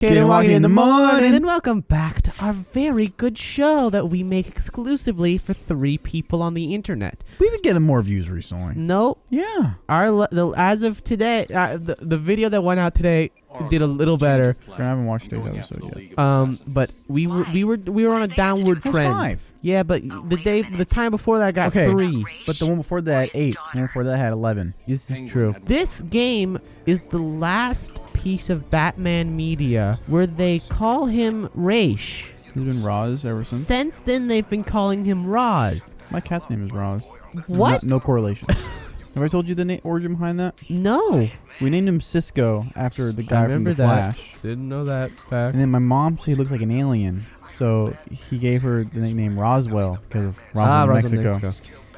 Cade and Joaquin in the morning, and welcome back to our very good show that we make exclusively for 3 people on the internet. We've been getting more views recently. Nope. Yeah. As of today, the video that went out today did a little better. I haven't watched today's episode yet. But we were on a downward trend. 5. Yeah, but the time before that got 3. But the one before that had 8. The one before that had 11. This is true. This game is the last piece of Batman media where they call him Raish. He's been Roz ever since. Since then, they've been calling him Roz. My cat's name is Roz. What? No correlation. Have I told you the origin behind that? No. We named him Cisco after the guy from The Flash. Didn't know that fact. And then my mom said he looks like an alien, so he gave her the nickname Roswell because of Roswell, Mexico.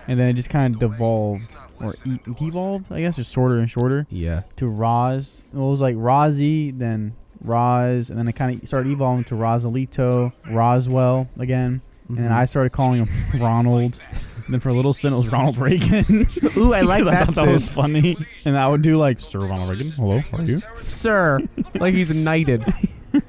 And then it just kind of devolved, or devolved, I guess, just shorter and shorter. Yeah. To Roz. It was like Rozzy, then Roz, and then it kind of started evolving to Rosalito, Roswell again. And then I started calling him Ronald. And then for a little stint, it was Ronald Reagan. Ooh, I like that. I thought that was funny. And I would do like, Sir Ronald Reagan, hello, how are you? Sir, like he's knighted.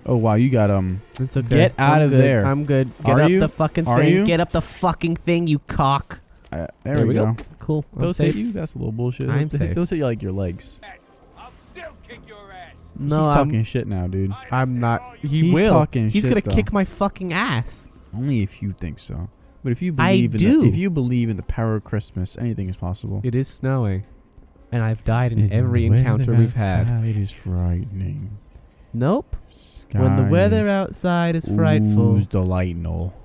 Oh wow, you got It's okay. Get out of there. I'm good. Get up the fucking thing. Get up the fucking thing, you cock. There we go. Cool. Those hit you? That's a little bullshit. I'm safe. Those hit you like your legs. I'll still kick your ass. No, He's talking shit now, dude. I'm not. He's will. talking He's shit, gonna though. kick my fucking ass. Only if you think so. But if you believe if you believe in the power of Christmas, anything is possible. It is snowing, and I've died in every encounter we've had. It is frightening. Nope. When the weather outside is frightful. Delightful.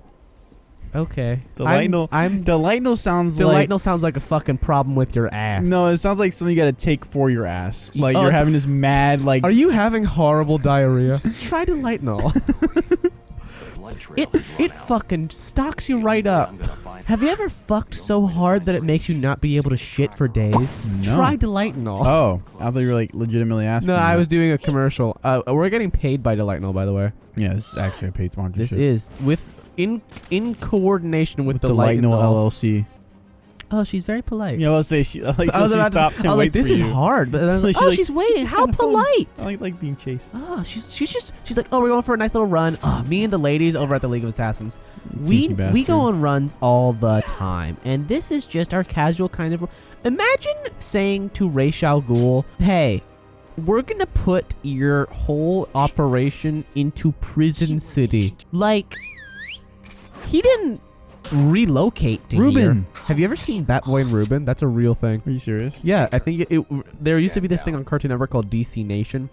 Okay. Delightful. Delightful sounds like a fucking problem with your ass. No, it sounds like something you gotta take for your ass. Like you're having this mad like. Are you having horrible diarrhea? Try Delightful. It fucking stocks you right up. Have you ever fucked so hard that it makes you not be able to shit for days? No. Try Delightful. Oh, I thought you were like legitimately asking. No, I was doing a commercial. We're getting paid by Delightful, by the way. Yeah, this is actually a paid sponsorship. This is in coordination with Delightful LLC. Oh, she's very polite. Yeah, I was say she like so she stops and waits this for is you. hard, but then I was like, oh, she's waiting. How polite. I like being chased. Oh, she's like, oh, we're going for a nice little run. Oh, me and the ladies over at the League of Assassins, we go on runs all the time, and this is just our casual kind of. Imagine saying to Ra's al Ghul, hey, we're gonna put your whole operation into Prison City. Like, he didn't relocate to Ruben. here. Have you ever seen Batboy and Ruben? That's a real thing. Are you serious? Yeah, I think there used to be this thing on Cartoon Network called DC Nation,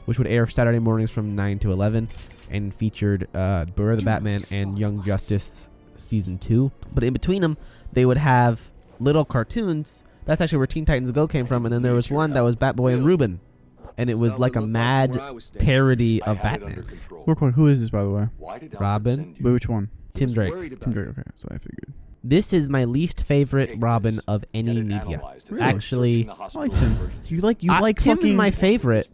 which would air Saturday mornings from 9 to 11 and featured Burr the Batman and Young Justice Season 2. But in between them, they would have little cartoons. That's actually where Teen Titans Go came from. And then there was one that was Batboy and Ruben. And it was like a mad parody of Batman. Real quick, who is this, by the way? Robin. Wait, which one? Tim Drake. Tim Drake, okay, so I figured. This is my least favorite Robin of any media. Really? Actually, I like Tim. You like Tim's fucking... my favorite.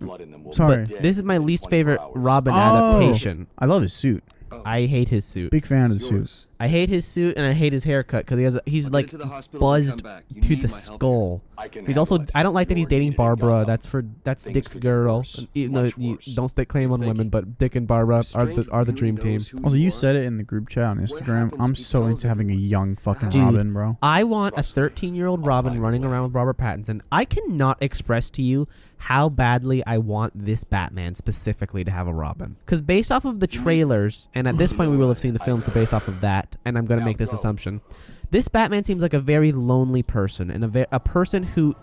Sorry. But this is my least favorite Robin adaptation. I love his suit. I hate his suit. Big fan of the suit. I hate his suit and I hate his haircut because he's like buzzed to the skull. He's also, I don't like that he's dating Barbara. That's Dick's girl. Even though you don't stick claim on women, but Dick and Barbara are the dream team. Also, you said it in the group chat on Instagram. I'm so into having a young fucking Robin, bro. I want a 13-year-old Robin running around with Robert Pattinson. I cannot express to you how badly I want this Batman specifically to have a Robin. Because based off of the trailers, and at this point we will have seen the film, so based off of that, and I'm going to make this assumption, this Batman seems like a very lonely person, and a person who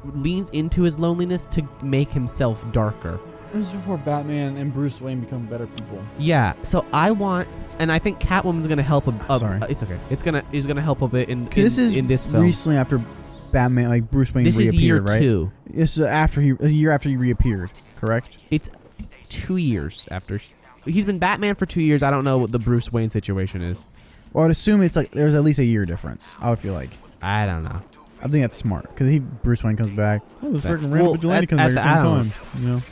leans into his loneliness to make himself darker. This is before Batman and Bruce Wayne become better people. Yeah, so I want, and I think Catwoman's going to help Sorry. it's okay. He's going to help a bit in this film. Recently after Batman, like Bruce Wayne reappeared, This is year right? 2. This is a year after he reappeared, correct? It's 2 years after. He's been Batman for 2 years. I don't know what the Bruce Wayne situation is. Well, I'd assume it's like there's at least a year difference. I would feel like. I don't know. I think that's smart because Bruce Wayne comes back. Oh, this freaking Well, random vigilante comes back at the same time. You know,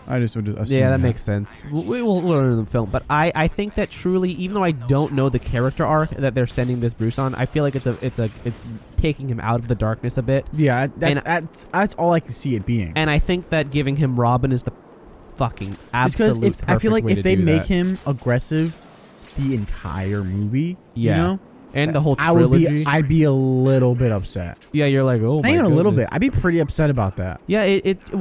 I just would assume Yeah, that makes sense. We will learn in the film, but I think that truly, even though I don't know the character arc that they're sending this Bruce on, I feel like it's taking him out of the darkness a bit. Yeah, that's all I can see it being. And I think that giving him Robin is the fucking absolute Because I feel like way if to they do make that. him aggressive the entire movie, Yeah. you know, and the whole trilogy. I'd be a little bit upset. Yeah, you're like, oh Not my even a goodness. little bit. I'd be pretty upset about that. Yeah, Just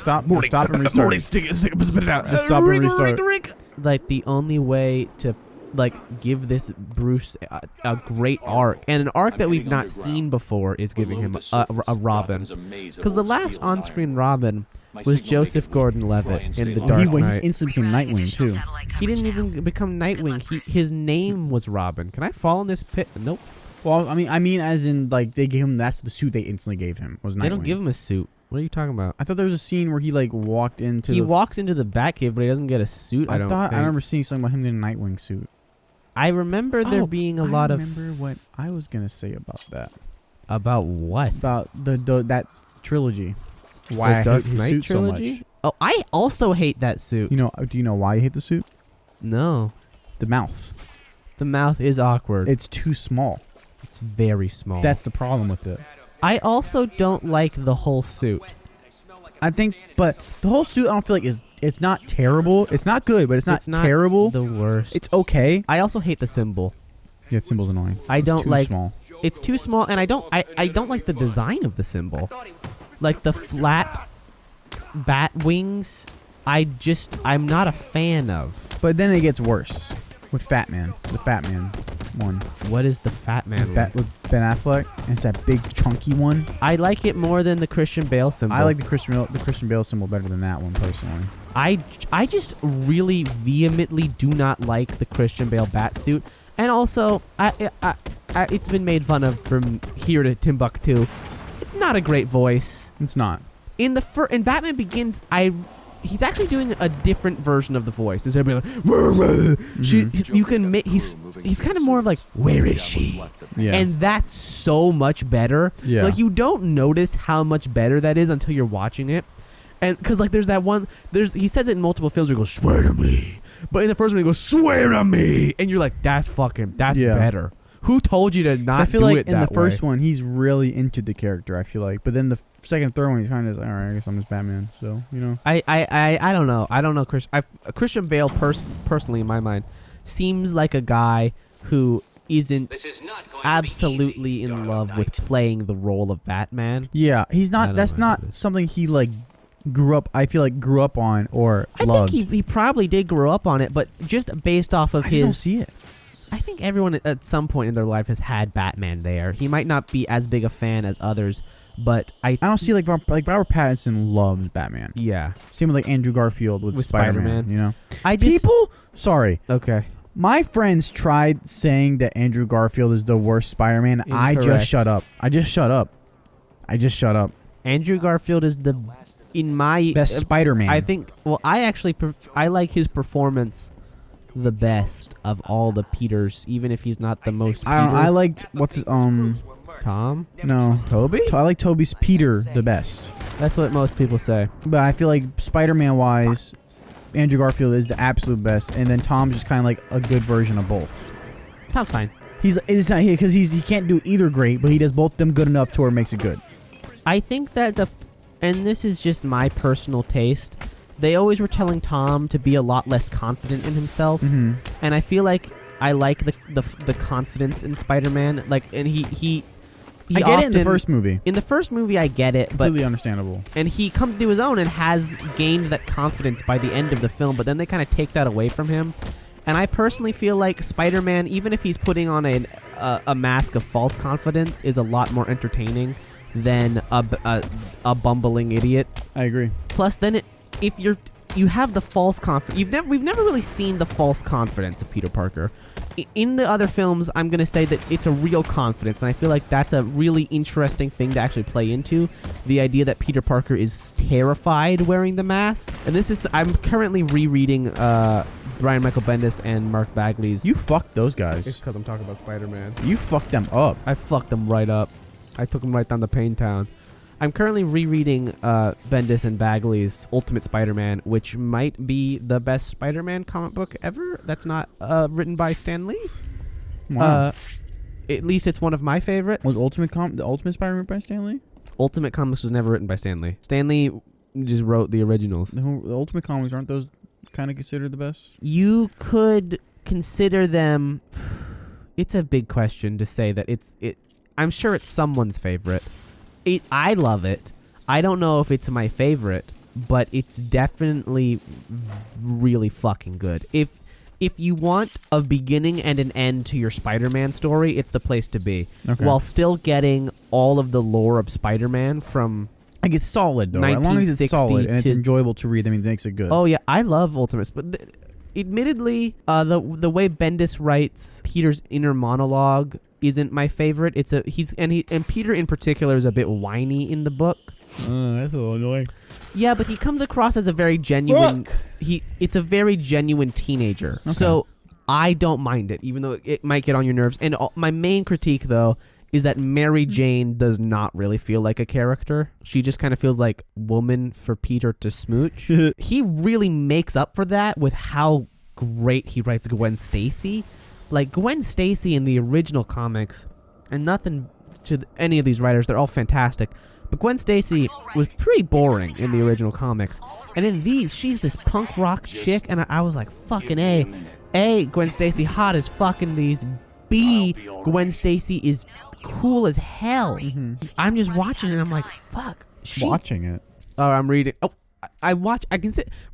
stop and restart. Stick it out. Just stop and restart. Like the only way to like give this Bruce a great arc, and an arc that we've not seen before, is giving him a Robin. Because the last on-screen Robin was Joseph Gordon-Levitt in The Dark He Knight. instantly became Nightwing too. He didn't even become Nightwing. His name was Robin. Can I fall in this pit? Nope. Well, I mean, as in like they gave him. That's the suit they instantly gave him. Was Nightwing. They don't give him a suit. What are you talking about? I thought there was a scene where he like walked into. He walks into the Batcave, but he doesn't get a suit. I remember seeing something about him in a Nightwing suit. I remember there being a lot of. I remember what I was gonna say about that. About what? About that trilogy. Why The I Dark hate his Knight suit trilogy? so much. Oh, I also hate that suit. You know? Do you know why I hate the suit? No. The mouth. The mouth is awkward. It's too small. It's very small. That's the problem with it. I also don't like the whole suit. I think, but the whole suit I don't feel like it's not terrible. It's not good, but it's not terrible. The worst. It's okay. I also hate the symbol. Yeah, the symbol's annoying. I don't too like. Small. It's too small, and I don't like the design of the symbol. Like the flat bat wings. I'm not a fan of. But then it gets worse with Fat Man. The Fat Man one. What is the Fat Man one? With Ben Affleck. And it's that big chunky one. I like it more than the Christian Bale symbol. I like the Christian Bale symbol better than that one personally. I just really vehemently do not like the Christian Bale bat suit, and also it's been made fun of from here to Timbuktu. It's not a great voice. It's not. In Batman Begins, he's actually doing a different version of the voice. Instead of being like, "Rah, rah," you can he's kind of more of like, "Where is she?" Yeah. And that's so much better. Yeah. Like you don't notice how much better that is until you're watching it. And because like there's that one, he says it in multiple films where he goes, "Swear to me," but in the first one he goes, "Swear to me," and you're like, that's better. Who told you to not I feel do like it in that the first way? one he's really into the character. I feel like, but then the second and third one he's kind of like, all right, I guess I'm just Batman. So you know, I don't know. I don't know. Christian Bale personally in my mind seems like a guy who isn't absolutely in love with playing the role of Batman. Yeah, he's not. That's not something he like grew up. I feel like grew up on or loved. I think he probably did grow up on it, but just based off of I just don't see it. I think everyone at some point in their life has had Batman there. He might not be as big a fan as others, but I don't see like Robert Pattinson loves Batman. Yeah. Same with like Andrew Garfield with Spider-Man. You know, Sorry. Okay. My friends tried saying that Andrew Garfield is the worst Spider-Man. Incorrect. I just shut up. Andrew Garfield is the best Spider-Man. I think. Well, I like his performance the best of all the Peters, even if he's not the most Peter. I liked Tom? No. Toby? I like Toby's Peter the best. That's what most people say. But I feel like Spider-Man wise, Andrew Garfield is the absolute best, and then Tom's just kind of like a good version of both. Tom's fine. It's not because he can't do either great, but he does both them good enough to where it makes it good. I think that and this is just my personal taste, they always were telling Tom to be a lot less confident in himself, and I feel like I like the confidence in Spider-Man. Like, and he I get it in the first movie. In the first movie, I get it, completely understandable. And he comes to his own and has gained that confidence by the end of the film, but then they kind of take that away from him. And I personally feel like Spider-Man, even if he's putting on a mask of false confidence, is a lot more entertaining than a bumbling idiot. I agree. Plus, then if you have the false confidence, we've never really seen the false confidence of Peter Parker. In the other films, I'm gonna say that it's a real confidence, and I feel like that's a really interesting thing to actually play into. The idea that Peter Parker is terrified wearing the mask, and I'm currently rereading Brian Michael Bendis and Mark Bagley's. You fucked those guys. It's because I'm talking about Spider-Man. You fucked them up. I fucked them right up. I took them right down to Pain Town. I'm currently rereading Bendis and Bagley's Ultimate Spider-Man, which might be the best Spider-Man comic book ever. That's not written by Stan Lee. Wow. At least it's one of my favorites. Was the Ultimate Spider-Man by Stan Lee? Ultimate Comics was never written by Stan Lee. Stan Lee just wrote the originals. The Ultimate Comics, aren't those kind of considered the best? You could consider them. It's a big question to say that I'm sure it's someone's favorite. I love it. I don't know if it's my favorite, but it's definitely really fucking good. If you want a beginning and an end to your Spider-Man story, it's the place to be. Okay. While still getting all of the lore of Spider-Man from... Like, it's solid, though. As long as it's solid and it's enjoyable to read, I mean, it makes it good. Oh, yeah. I love Ultimates, but... admittedly, the way Bendis writes Peter's inner monologue isn't my favorite. And Peter in particular is a bit whiny in the book. That's a little annoying. Yeah, but he comes across as a very genuine. It's a very genuine teenager. Okay. So I don't mind it, even though it might get on your nerves. And my main critique, though, is that Mary Jane does not really feel like a character. She just kind of feels like woman for Peter to smooch. He really makes up for that with how great he writes Gwen Stacy. Like, Gwen Stacy in the original comics, and nothing to any of these writers, they're all fantastic, but Gwen Stacy was pretty boring in the original comics. And in these, she's this punk rock chick, and I was like, fucking A, Gwen Stacy hot as fucking these. B, Gwen Stacy is cool as hell. Mm-hmm. I'm just watching it and I'm like, fuck. Watching it. Oh, I'm reading. Oh,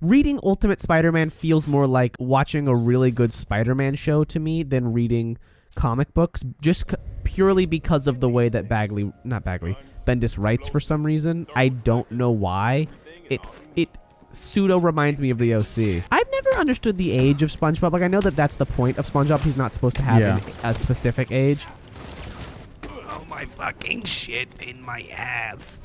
reading Ultimate Spider-Man feels more like watching a really good Spider-Man show to me than reading comic books, just purely because of the way that Bendis writes for some reason. I don't know why. It pseudo reminds me of the OC. I've never understood the age of SpongeBob. Like, I know that that's the point of SpongeBob. He's not supposed to have a specific age. Oh, my fucking shit in my ass.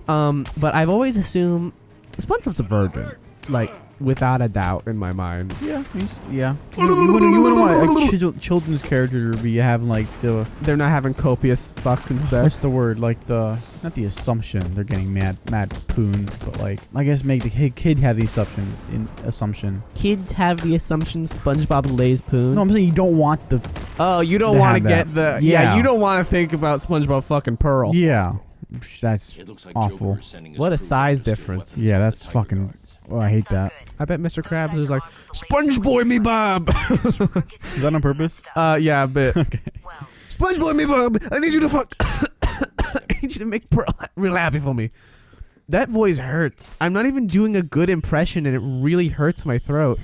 But I've always assumed SpongeBob's a virgin. Like, without a doubt in my mind. Yeah. You wouldn't want a children's character to be having, like, they're not having copious fucking sex. What's the word? Like, not the assumption they're getting mad poon, but, like, I guess make the kid have the assumption. Kids have the assumption SpongeBob lays poon? No, I'm saying you don't want the... Oh, you don't want to get the... Yeah, you don't want to think about SpongeBob fucking Pearl. Yeah. That's awful. What a size difference. Yeah, that's fucking... Oh, I hate that. I bet Mr. Krabs is like, SpongeBoy me Bob! Is that on purpose? Yeah, a bit. Okay. SpongeBoy me Bob! I need you to fuck... I need you to make Pearl real happy for me. That voice hurts. I'm not even doing a good impression and it really hurts my throat.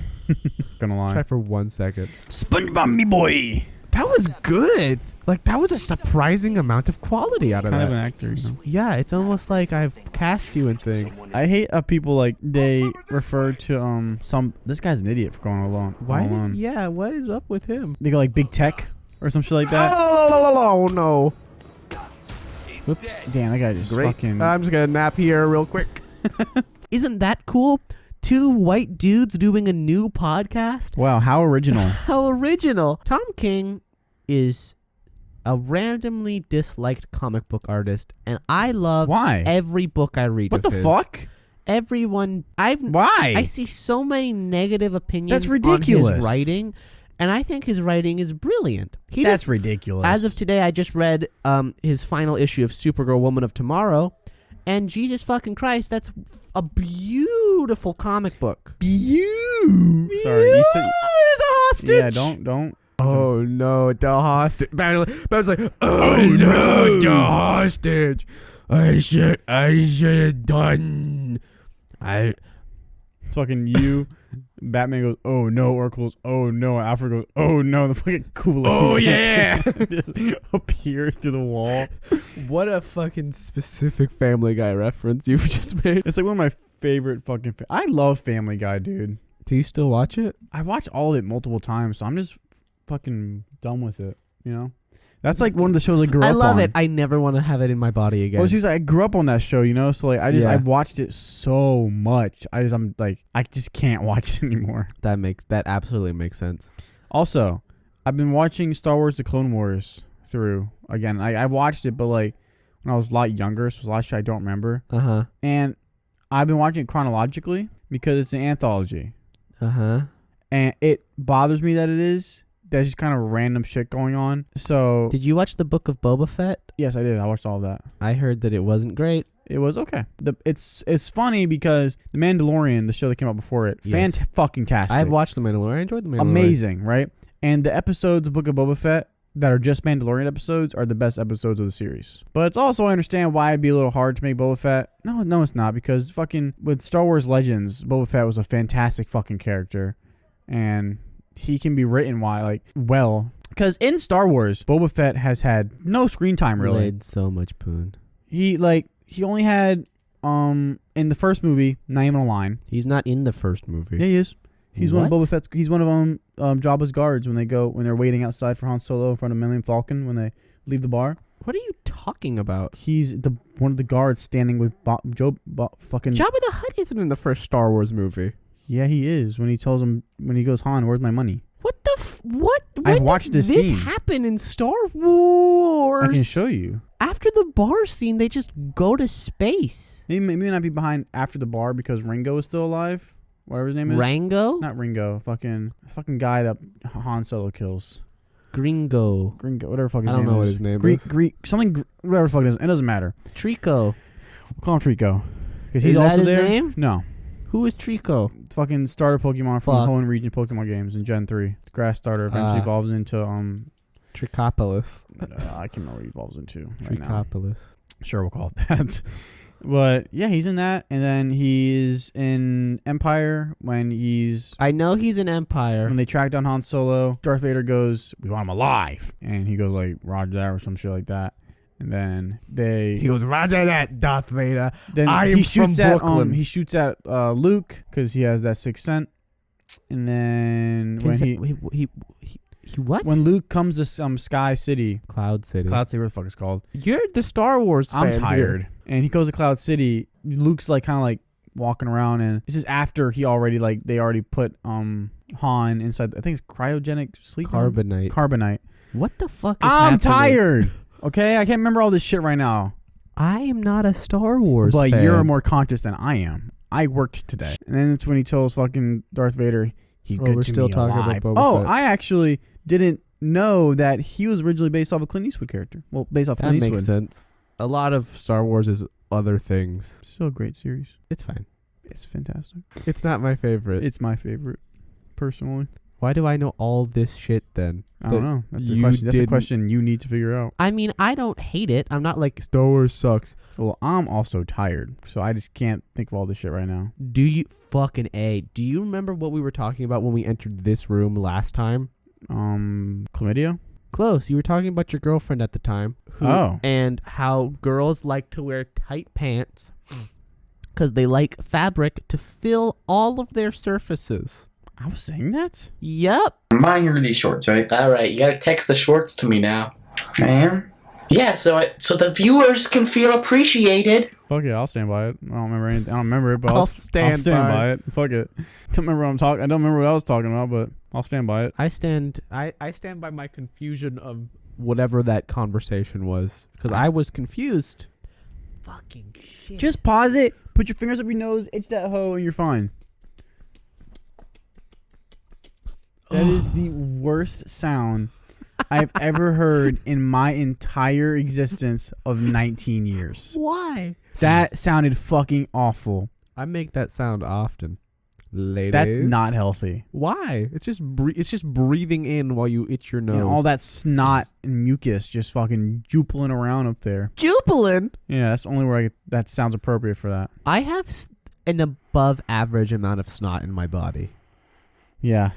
Gonna lie. Try for 1 second. SpongeBob me boy! That was good. Like, that was a surprising amount of quality out of that. Kind of an actor, you know? Yeah, it's almost like I've cast you in things. I hate people, like, they refer to, this guy's an idiot for going alone. Why? Yeah, what is up with him? They go, like, big tech or some shit like that. Oh, no. Oops. Damn, that guy just fucking... I'm just gonna nap here real quick. Isn't that cool? 2 white dudes doing a new podcast? Wow, how original. How original. Tom King is a randomly disliked comic book artist, and I love every book I read. What the fuck? Everyone... Why? I see so many negative opinions That's ridiculous. on his writing, and I think his writing is brilliant. That's ridiculous. As of today, I just read his final issue of Supergirl Woman of Tomorrow, and Jesus fucking Christ, that's a beautiful comic book. Sorry, you said... There's a hostage! Yeah, don't. Oh no, the hostage. Batman's like, oh no, the hostage. I should have done. Fucking you. Batman goes, oh no. Oracle goes, oh no. Alfred goes, oh no. The fucking Kool-Aid. Oh yeah. Just appears through the wall. What a fucking specific Family Guy reference you've just made. It's like one of my favorite fucking... I love Family Guy, dude. Do you still watch it? I've watched all of it multiple times, so I'm just fucking done with it, you know? That's like one of the shows I grew up on. I love it. I never want to have it in my body again. Well, it's just I grew up on that show, you know? So like I've watched it so much. I just can't watch it anymore. That absolutely makes sense. Also, I've been watching Star Wars: The Clone Wars through again. I watched it, but like when I was a lot younger, so a lot of shit I don't remember. And I've been watching it chronologically because it's an anthology. And it bothers me that it is. There's just kind of random shit going on. So, did you watch the Book of Boba Fett? Yes, I did. I watched all of that. I heard that it wasn't great. It was okay. It's funny because The Mandalorian, the show that came out before it, Yes. fucking tastic. I've watched The Mandalorian. I enjoyed The Mandalorian. Amazing, right? And the episodes of Book of Boba Fett that are just Mandalorian episodes are the best episodes of the series. But it's also, I understand why it'd be a little hard to make Boba Fett. No, it's not, because fucking with Star Wars Legends, Boba Fett was a fantastic fucking character. And he can be written well. Because in Star Wars, Boba Fett has had no screen time, really. Laid so much poon. He only had, in the first movie, not even a line. He's not in the first movie. Yeah, he is. He's one of What? Boba Fett's. He's one of Jabba's guards when they're waiting outside for Han Solo in front of Millennium Falcon when they leave the bar. What are you talking about? He's one of the guards standing with fucking. Jabba the Hutt isn't in the first Star Wars movie. Yeah, he is. When he goes, Han, where's my money? What the what? I've When watched does this this scene. happen in Star Wars? I can show you. After the bar scene, they just go to space. He may not be behind after the bar because Ringo is still alive. Whatever his name is. Rango? Not Ringo. Fucking guy that Han Solo kills. Gringo. Whatever fuck his name is. I don't know what his name is. Whatever the fuck it is. It doesn't matter. Trico. We'll call him Trico. Because he's Is that also his there. name? No. Who is Trico? It's fucking starter Pokemon from the Fuck. Hoenn region Pokemon games in Gen 3. It's grass starter. Eventually evolves into Tricopolis. I can't remember what he evolves into right now. Tricopolis. Sure, we'll call it that. But yeah, he's in that, and then he's in Empire when I know he's in Empire. they track down Han Solo. Darth Vader goes, "We want him alive," and he goes like, "Roger that," or some shit like that. And then He goes, "Roger that, Darth Vader." then I he am shoots from at Brooklyn. he shoots at Luke because he has that sixth sense. And then when Luke comes to Sky City, Cloud City. what the fuck it's called? You're the Star Wars fan. I'm tired. Here. And he goes to Cloud City. Luke's kind of walking around, and this is after he already they already put Han inside. I think it's cryogenic sleep. Carbonite. What the fuck is I'm happening? tired. Okay, I can't remember all this shit right now. I am not a Star Wars But fan. you're more conscious than I am. I worked today. And then it's when he tells fucking Darth Vader, he's good we're to still me talking alive. about Boba Fett. I actually didn't know that he was originally based off a Clint Eastwood character. Well, based off That Clint Eastwood. makes sense. A lot of Star Wars is other things. Still a great series. It's fine. It's fantastic. It's not my favorite. It's my favorite, personally. Why do I know all this shit then? I don't know. That's a you question. That's a didn't- question you need to figure out. I mean, I don't hate it. I'm not like Star Wars sucks. Well, I'm also tired, so I just can't think of all this shit right now. Do you fucking A? Do you remember what we were talking about when we entered this room last time? Chlamydia? Close. You were talking about your girlfriend at the time. And how girls like to wear tight pants because they like fabric to fill all of their surfaces. I was saying that? Yep. I'm buying you these shorts, right? All right, you gotta text the shorts to me now. I am? Yeah, so the viewers can feel appreciated. Fuck it, I'll stand by it. I don't remember anything. I don't remember it, but I'll stand by it. Fuck it. Don't remember what I'm talking. I don't remember what I was talking about, but I'll stand by it. I stand by my confusion of whatever that conversation was because I was confused. Fucking shit. Just pause it. Put your fingers up your nose. Itch that hoe, and you're fine. That is the worst sound I've ever heard in my entire existence of 19 years. Why? That sounded fucking awful. I make that sound often. Ladies. That's not healthy. Why? It's just breathing in while you itch your nose. And all that snot and mucus just fucking jupiling around up there. Jubilant. Yeah, that's the only where that sounds appropriate for that. I have an above average amount of snot in my body. Yeah.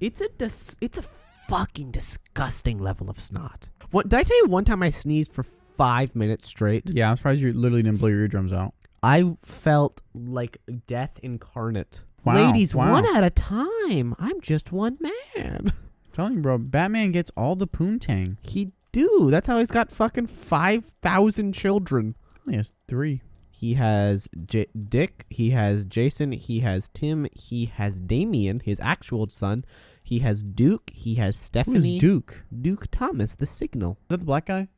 It's a fucking disgusting level of snot. Did I tell you one time I sneezed for 5 minutes straight? Yeah, I'm surprised you literally didn't blow your eardrums out. I felt like death incarnate. Wow, Ladies, wow. one at a time. I'm just one man. I'm telling you, bro, Batman gets all the poontang. He do. That's how he's got fucking 5,000 children. He has 3. He has Dick, he has Jason, he has Tim, he has Damien, his actual son. He has Duke, he has Stephanie. Who is Duke? Duke Thomas, the Signal. Is that the black guy?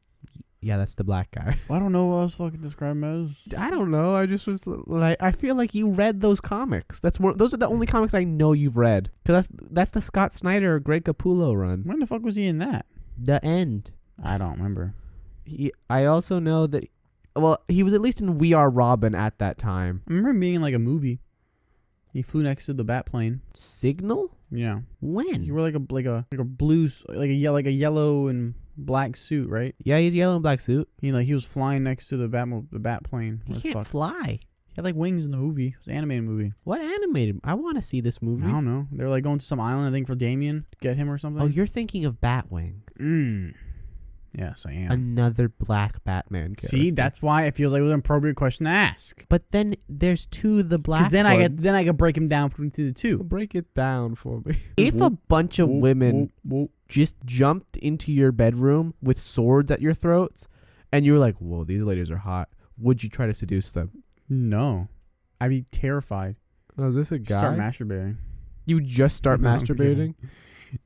Yeah, that's the black guy. I don't know what I was fucking describing him as. I don't know. I just was like, I feel like you read those comics. Those are the only comics I know you've read. Because that's the Scott Snyder or Greg Capullo run. When the fuck was he in that? The End. I don't remember. I also know that. Well, he was at least in We Are Robin at that time. I remember him being in like a movie. He flew next to the bat plane. Signal? Yeah. When? He wore like a blue, like a yellow and black suit, right? Yeah, he's yellow and black suit. He was flying next to the bat plane. He can't fly. He had like wings in the movie. It was an animated movie. What animated? I want to see this movie. I don't know. They were like going to some island, I think, for Damien to get him or something. Oh, you're thinking of Batwing. Yes, I am. Another black Batman character. See, that's why it feels like it was an appropriate question to ask. But then there's two of the black Because then ones. I could break him down into the two. Break it down for me. If a bunch of women just jumped into your bedroom with swords at your throats, and you were like, "Whoa, these ladies are hot," would you try to seduce them? No, I'd be terrified. Oh, is this a guy? Start masturbating. You just start masturbating?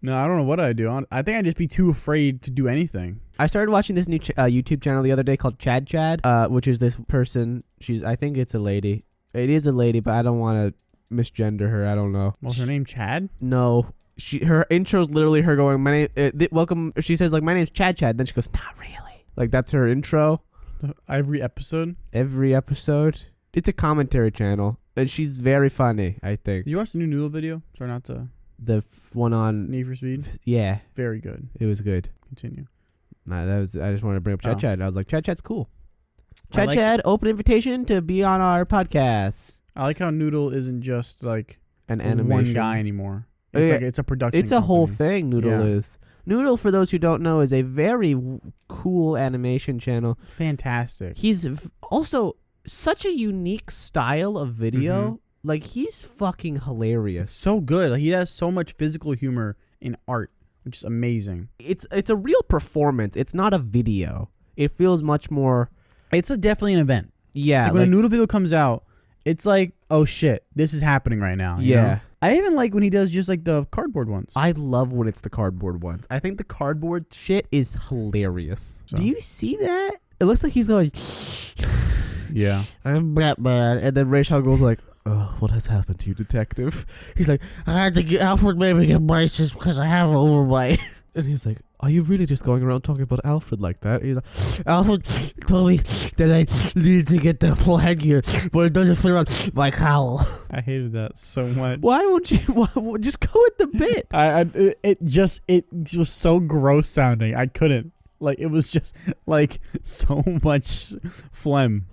No, I don't know what I'd do. I think I'd just be too afraid to do anything. I started watching this new YouTube channel the other day called Chad, which is this person. I think it's a lady. It is a lady, but I don't want to misgender her. I don't know. What's her name? Chad? No. Her intro is literally her going, "My name, welcome." She says like, "My name's Chad." Then she goes, "Not really." Like that's her intro. Every episode. It's a commentary channel, and she's very funny. I think. Did you watch the new Noodle video? Sorry, not to. The one on Need for Speed. Yeah, Very good. it was good. Continue. Nah, I just wanted to bring up Chad. I was like, Chad's cool. I like- Chad, open invitation to be on our podcast. I like how Noodle isn't just like An animation. one guy anymore. Oh, It's yeah. like it's a production. It's a whole company. thing. Noodle Yeah. is. Noodle, for those who don't know, is a very cool animation channel. Fantastic. He's also such a unique style of video. Mm-hmm. Like, he's fucking hilarious. So good. Like, he has so much physical humor in art, which is amazing. It's a real performance. It's not a video. It feels much more. It's definitely an event. Yeah. Like when a Noodle video comes out, it's like, oh shit, this is happening right now. you Yeah. know? I even like when he does just like the cardboard ones. I love when it's the cardboard ones. I think the cardboard shit is hilarious. So- Do you see that? It looks like he's going, yeah. "I'm Batman," and then Rachel goes like, "Oh, what has happened to you, detective?" He's like, "I had to get Alfred made me get braces because I have an overbite." And he's like, "Are you really just going around talking about Alfred like that?" He's like, "Alfred told me that I needed to get the full headgear, but it doesn't fit around my cowl." I hated that so much. Why won't you just go with the bit? It was so gross sounding. I couldn't. Like, it was just like so much phlegm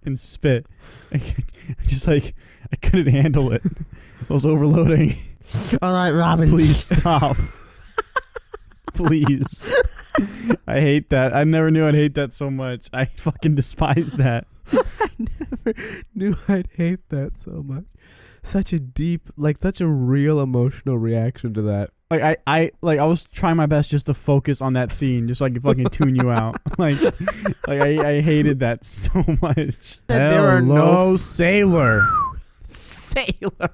and spit. I couldn't handle it. It was overloading. All right, Robin, Please stop. Please. I hate that. I never knew I'd hate that so much. I fucking despise that. I never knew I'd hate that so much. Such a real emotional reaction to that. Like I was trying my best just to focus on that scene, just so I could fucking tune you out. I hated that so much. And there are no sailor. Sailor.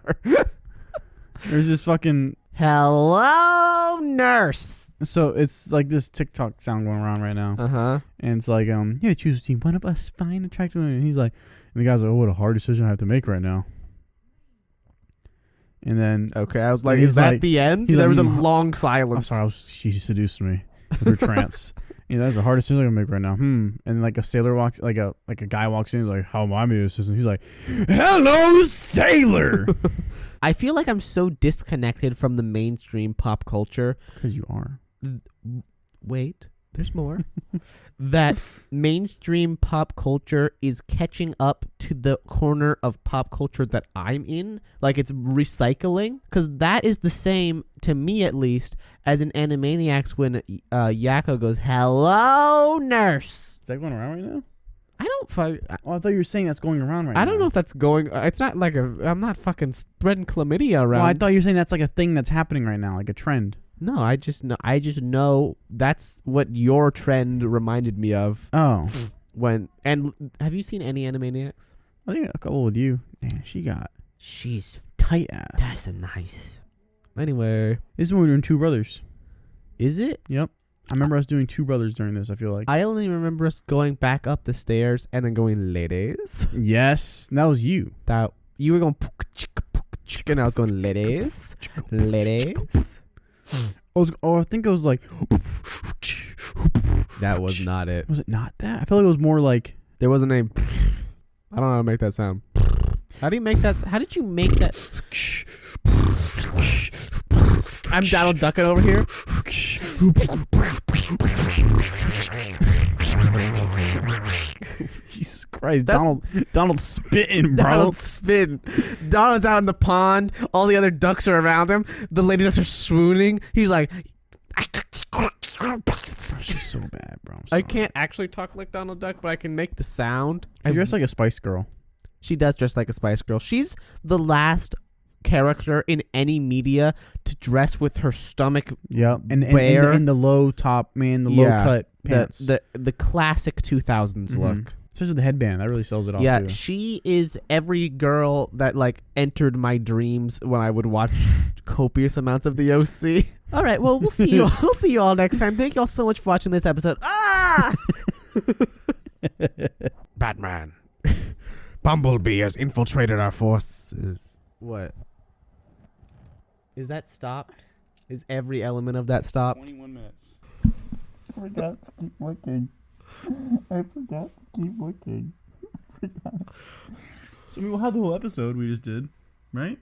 There's this fucking. Hello, nurse. So it's like this TikTok sound going around right now, and it's like yeah, choose between one of us fine, attractive, and he's like, and the guy's like, oh, what a hard decision I have to make right now. And then Okay, I was like, he's is that like- the end? he's There like, was a long silence. I'm sorry, she seduced me with her trance. That's the hardest decision I can make right now. And like a sailor walks, like a guy walks in, he's like, how am I being assistant? He's like, hello, sailor. I feel like I'm so disconnected from the mainstream pop culture. Because you are. Wait, there's more. That mainstream pop culture is catching up to the corner of pop culture that I'm in. Like, it's recycling. Because that is the same, to me at least, as in Animaniacs when Yakko goes, hello, nurse. Is that going around right now? I don't fuck. Oh, I thought you were saying that's going around right now. I don't know if that's going. It's not like I'm not fucking spreading chlamydia around. Well, I thought you were saying that's like a thing that's happening right now, like a trend. No, I just know that's what your trend reminded me of. Oh. And have you seen any Animaniacs? I think a couple with you. Man, She's tight ass. that's a nice. Anyway, This is when we were doing Two Brothers. is it? Yep. I remember us doing Two Brothers during this, I feel like. I only remember us going back up the stairs and then going, ladies. Yes. That was you. That you were going, and I was going, ladies, ladies. I think it was like That was not it. Was it not that? I feel like it was more like. There was a name. I don't know how to make that sound. How do you make that? How did you make that? I'm Donald Ducking over here. Jesus Christ, Donald's spitting, bro. Donald's spitting. Donald's out in the pond. All the other ducks are around him. The lady ducks are swooning. He's like, She's so bad, bro. I can't actually talk like Donald Duck, but I can make the sound. I dress like a Spice Girl. She does dress like a Spice Girl. She's the last character in any media to dress with her stomach bare. And the low top, man, the low cut pants. The classic 2000s look. Especially the headband. That really sells it off, Yeah, too. she is every girl that, like, entered my dreams when I would watch copious amounts of the OC. All right, well, we'll see you. We'll see you all next time. Thank you all so much for watching this episode. Ah! Batman. Bumblebee has infiltrated our forces. What? Is that stopped? Is every element of that stopped? 21 minutes. I forgot to keep looking. So we'll have the whole episode we just did, right?